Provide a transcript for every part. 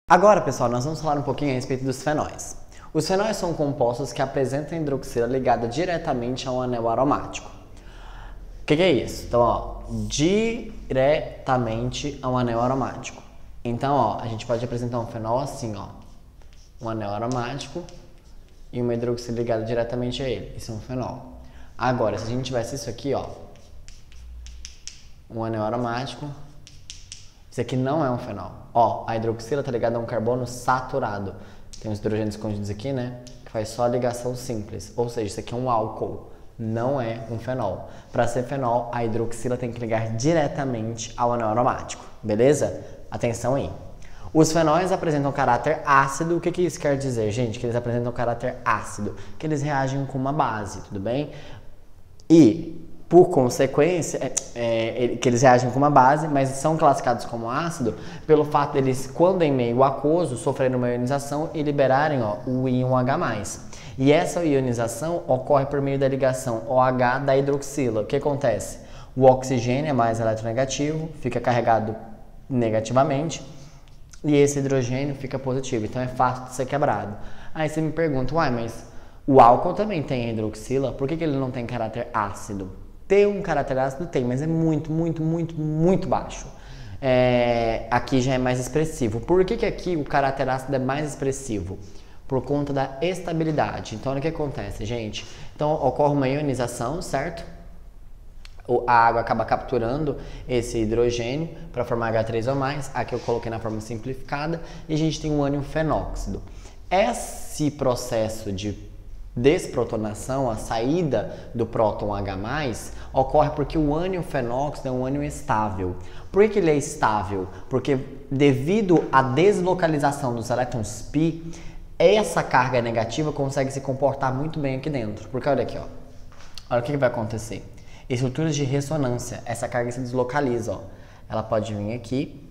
Agora, pessoal, nós vamos falar um pouquinho a respeito dos fenóis. Os fenóis são compostos que apresentam a hidroxila ligada diretamente a um anel aromático. O que é isso? Então, ó, diretamente a um anel aromático. Então, ó, a gente pode apresentar um fenol assim, ó, um anel aromático e uma hidroxila ligada diretamente a ele. Isso é um fenol. Agora, se a gente tivesse isso aqui, ó, um anel aromático, isso aqui não é um fenol. Ó, a hidroxila está ligada a um carbono saturado. Tem os hidrogênios escondidos aqui, né? Que faz só ligação simples. Ou seja, isso aqui é um álcool, não é um fenol. Para ser fenol, a hidroxila tem que ligar diretamente ao anel aromático. Beleza? Atenção aí. Os fenóis apresentam caráter ácido. O que isso quer dizer, gente? Que eles apresentam caráter ácido. Que eles reagem com uma base, tudo bem? E, por consequência, que eles reagem com uma base, mas são classificados como ácido pelo fato deles, quando em meio aquoso, sofrerem uma ionização e liberarem, ó, o íon H+. E essa ionização ocorre por meio da ligação OH da hidroxila. O que acontece? O oxigênio é mais eletronegativo, fica carregado negativamente, e esse hidrogênio fica positivo. Então é fácil de ser quebrado. Aí você me pergunta, uai, mas o álcool também tem hidroxila, por que ele não tem caráter ácido? Tem um caráter ácido? Tem, mas é muito baixo. Aqui já é mais expressivo. Por que aqui o caráter ácido é mais expressivo? Por conta da estabilidade. Então, olha o que acontece, gente. Então, ocorre uma ionização, certo? A água acaba capturando esse hidrogênio para formar H3O+. Aqui eu coloquei na forma simplificada. E a gente tem um ânion fenóxido. Esse processo de desprotonação, a saída do próton H+, ocorre porque o ânion fenóxido é um ânion estável. Por que ele é estável? Porque devido à deslocalização dos elétrons π, essa carga negativa consegue se comportar muito bem aqui dentro. Porque olha aqui, ó. Olha o que vai acontecer. Estruturas de ressonância, essa carga se deslocaliza, ó. Ela pode vir aqui,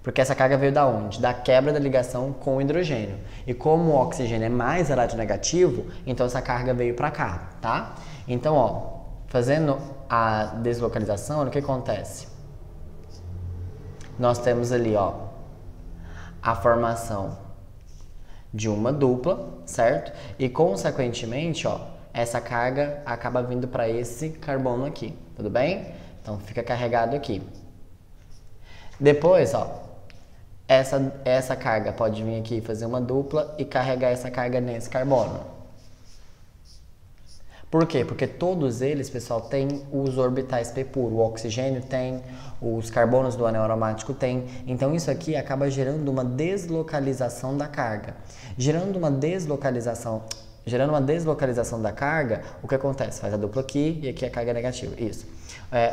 porque essa carga veio da onde? Da quebra da ligação com o hidrogênio. E como o oxigênio é mais eletronegativo, então essa carga veio para cá, tá? Então, ó, fazendo a deslocalização, olha o que acontece. Nós temos ali, ó, a formação de uma dupla, certo? E, consequentemente, ó, essa carga acaba vindo para esse carbono aqui, tudo bem? Então, fica carregado aqui. Depois, ó, essa carga pode vir aqui fazer uma dupla e carregar essa carga nesse carbono. Por quê? Porque todos eles, pessoal, têm os orbitais p puro. O oxigênio tem, os carbonos do anel aromático tem. Então, isso aqui acaba gerando uma deslocalização da carga. Gerando uma deslocalização da carga, o que acontece? Faz a dupla aqui e aqui a carga é negativa. Isso.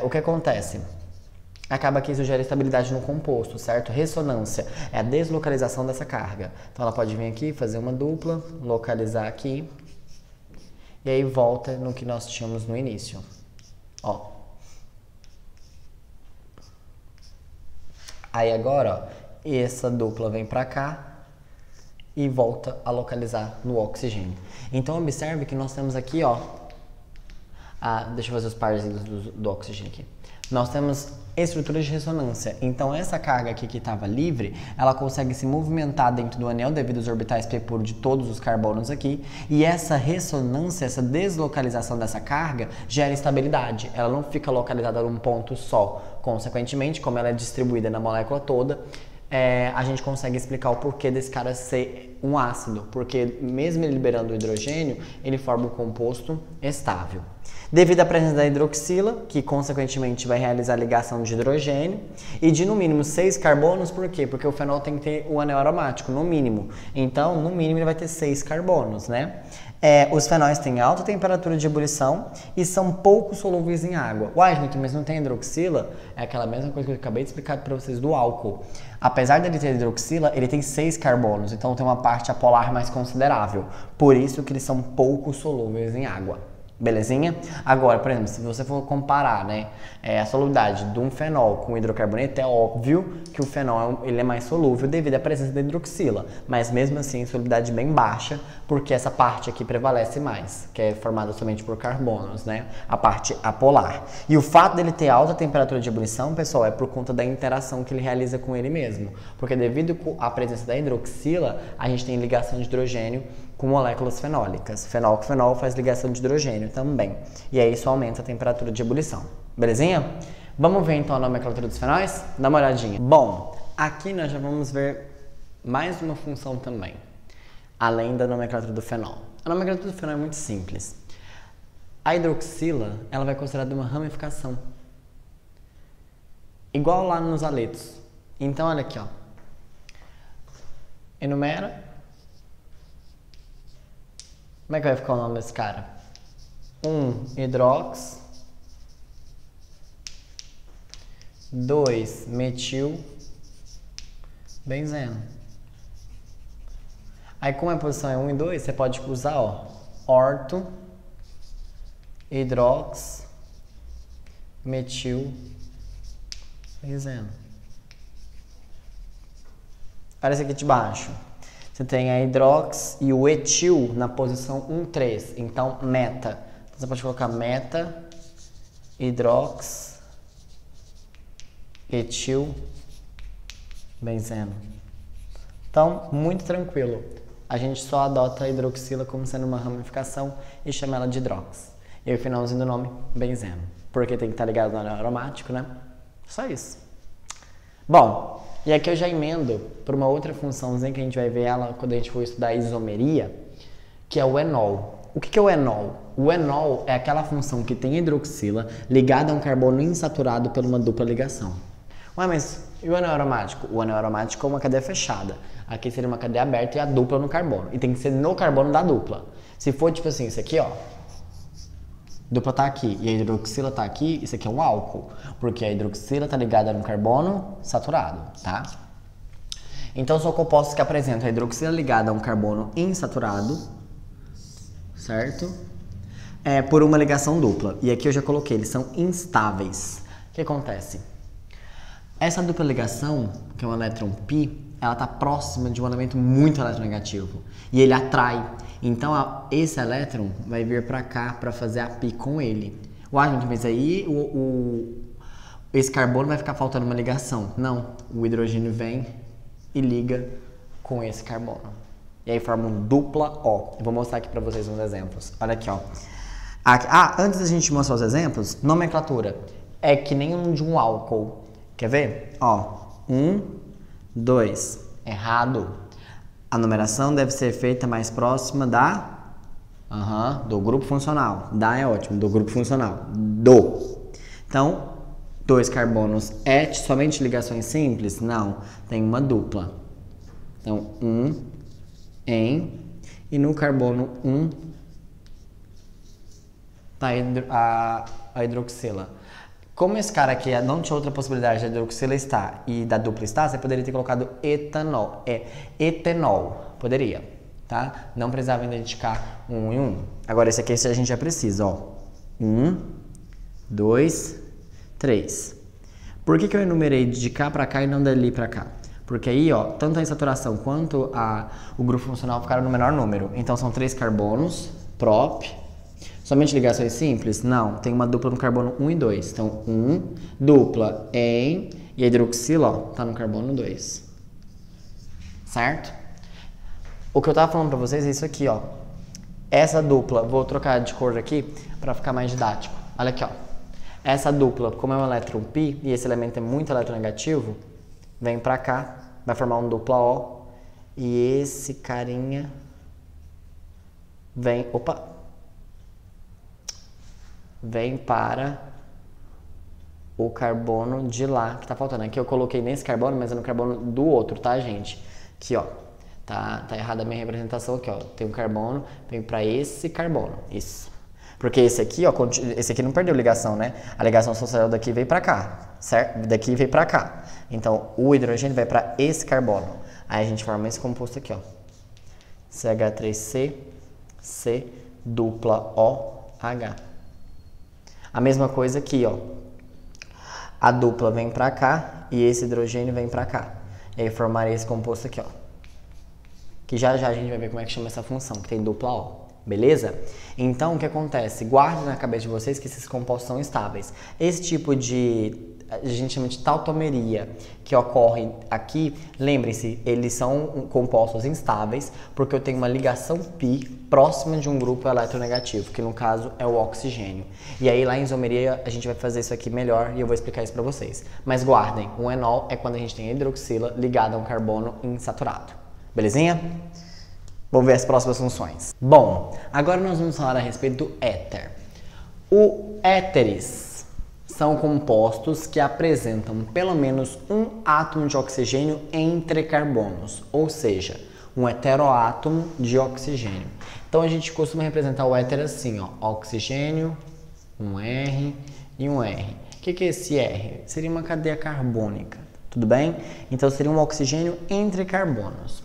O que acontece? Acaba que isso gera estabilidade no composto, certo? Ressonância é a deslocalização dessa carga. Então, ela pode vir aqui, fazer uma dupla, localizar aqui, e aí volta no que nós tínhamos no início. Ó. Aí agora, ó, essa dupla vem pra cá e volta a localizar no oxigênio. Então, observe que nós temos aqui, ó, deixa eu fazer os parzinhos do oxigênio aqui. Nós temos estruturas de ressonância. Então, essa carga aqui que estava livre, ela consegue se movimentar dentro do anel devido aos orbitais p puro de todos os carbonos aqui. E essa ressonância, essa deslocalização dessa carga, gera estabilidade. Ela não fica localizada num ponto só. Consequentemente, como ela é distribuída na molécula toda, a gente consegue explicar o porquê desse cara ser um ácido. Porque mesmo ele liberando o hidrogênio, ele forma um composto estável. Devido à presença da hidroxila, que consequentemente vai realizar a ligação de hidrogênio, e de no mínimo 6 carbonos, por quê? Porque o fenol tem que ter o anel aromático, no mínimo. Então, no mínimo, ele vai ter 6 carbonos, né? Os fenóis têm alta temperatura de ebulição e são pouco solúveis em água. Uai, gente, mas não tem hidroxila? É aquela mesma coisa que eu acabei de explicar para vocês do álcool. Apesar dele ter hidroxila, ele tem 6 carbonos, então tem uma parte apolar mais considerável. Por isso que eles são pouco solúveis em água. Belezinha? Agora, por exemplo, se você for comparar, né, a solubilidade de um fenol com hidrocarboneto, é óbvio que o fenol ele é mais solúvel devido à presença da hidroxila, mas mesmo assim, solubilidade bem baixa, porque essa parte aqui prevalece mais, que é formada somente por carbonos, né, a parte apolar. E o fato dele ter alta temperatura de ebulição, pessoal, é por conta da interação que ele realiza com ele mesmo, porque devido à presença da hidroxila, a gente tem ligação de hidrogênio com moléculas fenólicas. Fenol com fenol faz ligação de hidrogênio também. E aí isso aumenta a temperatura de ebulição. Belezinha? Vamos ver então a nomenclatura dos fenóis? Dá uma olhadinha. Bom, aqui nós já vamos ver mais uma função também, além da nomenclatura do fenol. A nomenclatura do fenol é muito simples. A hidroxila, ela vai considerada uma ramificação. Igual lá nos aletos. Então, olha aqui, ó. Enumera. Como é que vai ficar o nome desse cara? 1-hidrox, 2-metil, benzeno. Aí, como a posição é 1 e 2, você pode usar, ó, orto, hidrox, metil, benzeno. Olha esse aqui de baixo. Você tem a hidrox e o etil na posição 1, 3. Então, meta. Então, você pode colocar meta, hidrox, etil, benzeno. Então, muito tranquilo. A gente só adota a hidroxila como sendo uma ramificação e chama ela de hidrox. E aí, o finalzinho do nome, benzeno. Porque tem que estar ligado no anel aromático, né? Só isso. Bom, e aqui eu já emendo para uma outra funçãozinha que a gente vai ver ela quando a gente for estudar a isomeria, que é o enol. O que é o enol? O enol é aquela função que tem hidroxila ligada a um carbono insaturado por uma dupla ligação. Ué, mas e o anel aromático? O anel aromático é uma cadeia fechada. Aqui seria uma cadeia aberta e a dupla no carbono. E tem que ser no carbono da dupla. Se for tipo assim, isso aqui, ó. Dupla tá aqui e a hidroxila tá aqui, isso aqui é um álcool, porque a hidroxila tá ligada no carbono saturado, tá? Então são compostos que apresentam a hidroxila ligada a um carbono insaturado, certo? Por uma ligação dupla. E aqui eu já coloquei, eles são instáveis. O que acontece? Essa dupla ligação, que é um elétron pi, ela tá próxima de um elemento muito eletronegativo e ele atrai. Então, esse elétron vai vir para cá para fazer a pi com ele. Uai, gente, mas aí esse carbono vai ficar faltando uma ligação. Não, o hidrogênio vem e liga com esse carbono. E aí forma um dupla O. Eu vou mostrar aqui para vocês uns exemplos. Olha aqui, ó. Antes da gente mostrar os exemplos, nomenclatura. É que nem um de um álcool. Quer ver? Ó, 1, 2. Errado. A numeração deve ser feita mais próxima do grupo funcional. Da é ótimo, do grupo funcional. Então, 2 carbonos é somente ligações simples? Não, tem uma dupla. Então, 1 em, e no carbono 1 tá a hidroxila. Como esse cara aqui não tinha outra possibilidade da hidroxila estar e da dupla estar, você poderia ter colocado etanol. Etanol. Poderia, tá? Não precisava identificar 1 e 1. Agora, esse aqui a gente já precisa, ó. 1, 2, 3. Por que eu enumerei de cá pra cá e não dali pra cá? Porque aí, ó, tanto a insaturação quanto o grupo funcional ficaram no menor número. Então, são 3 carbonos, prop. Somente ligações simples? Não, tem uma dupla no carbono 1 e 2. Então, 1, dupla em, e a hidroxila, ó, tá no carbono 2. Certo? O que eu tava falando pra vocês é isso aqui, ó. Essa dupla, vou trocar de cor aqui pra ficar mais didático. Olha aqui, ó. Essa dupla, como é um elétron pi, e esse elemento é muito eletronegativo, vem pra cá, vai formar um dupla O, e esse carinha vem, vem para o carbono de lá, que tá faltando. Aqui eu coloquei nesse carbono, mas é no carbono do outro, tá, gente? Aqui, ó. Tá errada a minha representação aqui, ó. Tem um carbono, vem para esse carbono. Isso. Porque esse aqui, ó, esse aqui não perdeu ligação, né? A ligação só saiu daqui e veio para cá, certo? Daqui veio para cá. Então, o hidrogênio vai para esse carbono. Aí a gente forma esse composto aqui, ó. CH3C, C, dupla O, H. A mesma coisa aqui, ó. A dupla vem pra cá e esse hidrogênio vem pra cá. E aí formaria esse composto aqui, ó. Que já já a gente vai ver como é que chama essa função, que tem dupla O. Beleza? Então, o que acontece? Guardem na cabeça de vocês que esses compostos são estáveis. Esse tipo de... a gente chama de tautomeria, que ocorre aqui, lembrem-se, eles são compostos instáveis, porque eu tenho uma ligação π próxima de um grupo eletronegativo, que no caso é o oxigênio. E aí lá em isomeria a gente vai fazer isso aqui melhor e eu vou explicar isso para vocês. Mas guardem, o enol é quando a gente tem a hidroxila ligada a um carbono insaturado. Belezinha? Vamos ver as próximas funções. Bom, agora nós vamos falar a respeito do éter. O éteres são compostos que apresentam pelo menos um átomo de oxigênio entre carbonos, ou seja, um heteroátomo de oxigênio. Então a gente costuma representar o éter assim, ó, oxigênio, um R e um R. O que é esse R? Seria uma cadeia carbônica, tudo bem? Então seria um oxigênio entre carbonos.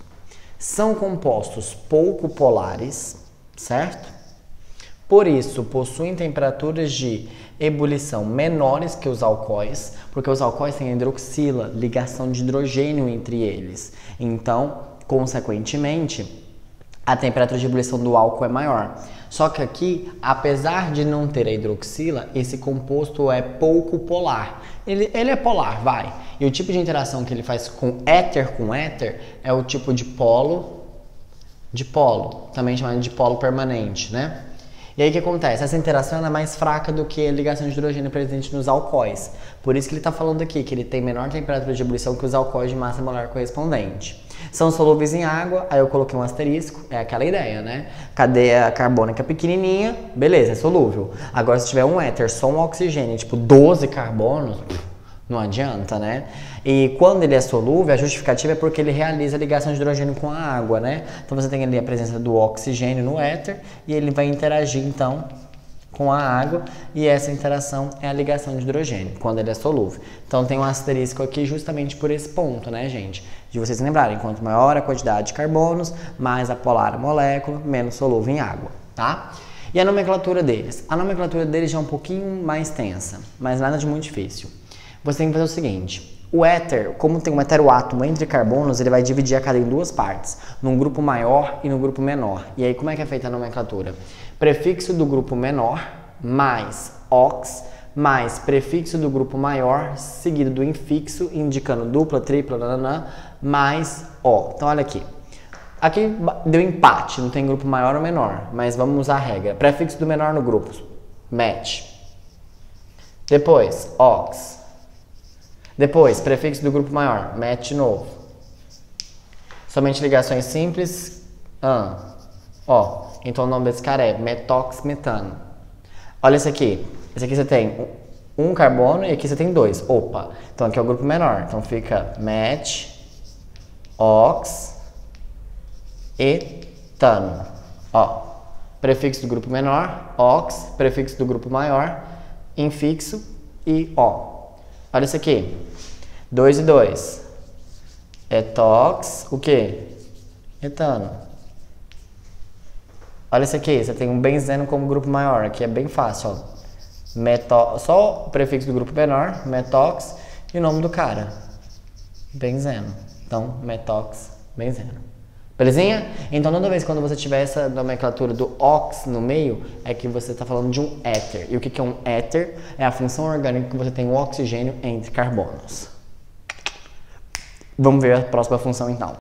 São compostos pouco polares, certo? Por isso, possuem temperaturas de ebulição menores que os alcoóis, porque os alcoóis têm hidroxila, ligação de hidrogênio entre eles. Então, consequentemente, a temperatura de ebulição do álcool é maior. Só que aqui, apesar de não ter a hidroxila, esse composto é pouco polar. Ele é polar, vai. E o tipo de interação que ele faz com éter é o tipo de polo, também chamado de polo permanente, né? E aí o que acontece? Essa interação é mais fraca do que a ligação de hidrogênio presente nos alcoóis. Por isso que ele está falando aqui que ele tem menor temperatura de ebulição que os alcoóis de massa molar correspondente. São solúveis em água, aí eu coloquei um asterisco, é aquela ideia, né? Cadeia carbônica pequenininha, beleza, é solúvel. Agora se tiver um éter, só um oxigênio, tipo 12 carbonos, não adianta, né? E quando ele é solúvel, a justificativa é porque ele realiza a ligação de hidrogênio com a água, né? Então você tem ali a presença do oxigênio no éter e ele vai interagir então com a água e essa interação é a ligação de hidrogênio, quando ele é solúvel. Então tem um asterisco aqui justamente por esse ponto, né, gente? De vocês lembrarem, quanto maior a quantidade de carbonos, mais apolar a molécula, menos solúvel em água, tá? E a nomenclatura deles? A nomenclatura deles já é um pouquinho mais tensa, mas nada de muito difícil. Você tem que fazer o seguinte, o éter, como tem um heteroátomo entre carbonos, ele vai dividir a cadeia em duas partes, num grupo maior e no grupo menor. E aí como é que é feita a nomenclatura? Prefixo do grupo menor, mais ox, mais prefixo do grupo maior, seguido do infixo, indicando dupla, tripla, nananã, mais O. Então olha aqui. Aqui deu empate, não tem grupo maior ou menor, mas vamos usar a regra. Prefixo do menor no grupo, met. Depois, ox. Depois, prefixo do grupo maior, met de novo. Somente ligações simples, ó. Então o nome desse cara é metoxmetano. Olha esse aqui. Esse aqui você tem um carbono e aqui você tem dois. Opa! Então aqui é o grupo menor. Então fica met, ox, etano. Ó. Prefixo do grupo menor, ox, prefixo do grupo maior, infixo e O. Olha isso aqui. 2 e 2. Etox, o quê? Etano. Olha isso aqui, você tem um benzeno como grupo maior, aqui é bem fácil, ó. Só o prefixo do grupo menor, metox, e o nome do cara, benzeno. Então, metox, benzeno. Belezinha? Então, toda vez quando você tiver essa nomenclatura do ox no meio, é que você está falando de um éter. E o que é um éter? É a função orgânica que você tem o oxigênio entre carbonos. Vamos ver a próxima função então.